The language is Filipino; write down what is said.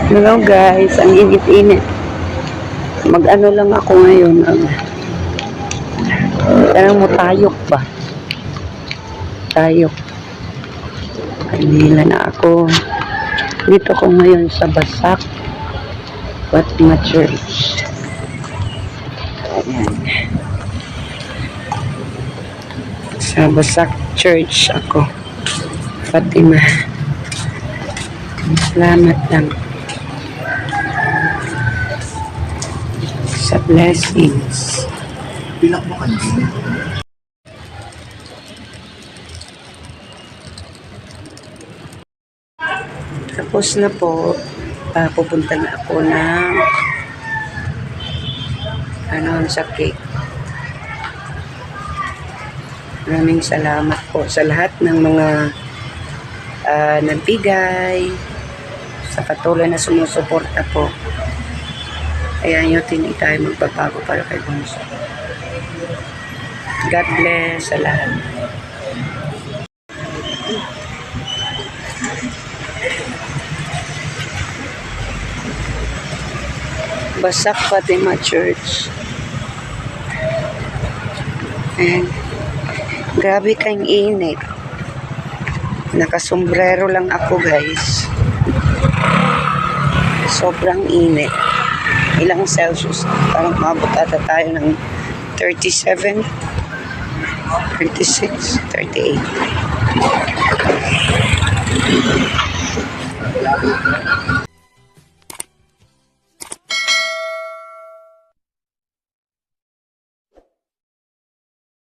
Hello guys, ang init-init. Mag-ano lang ako ngayon. Tanong mo tayok ba? Tayok. Kanila na ako. Dito ko ngayon sa Basak Fatima Church. Ayan. Sa Basak Church ako. Fatima. Salamat lang sa blessings. Pilak mo kanina. Tapos na po, pupunta na ako ng sa cake. Maraming salamat po sa lahat ng mga nagbigay, sa patuloy na sumusuporta po. Kaya yun, hindi tayo magbabago para kay Bunso. God bless sa lahat. Basak Fatima Church. And grabe kang init. Nakasombrero lang ako guys. Sobrang init. Ilang Celsius? Parang mabot ata tayo ng 37, 36, 38.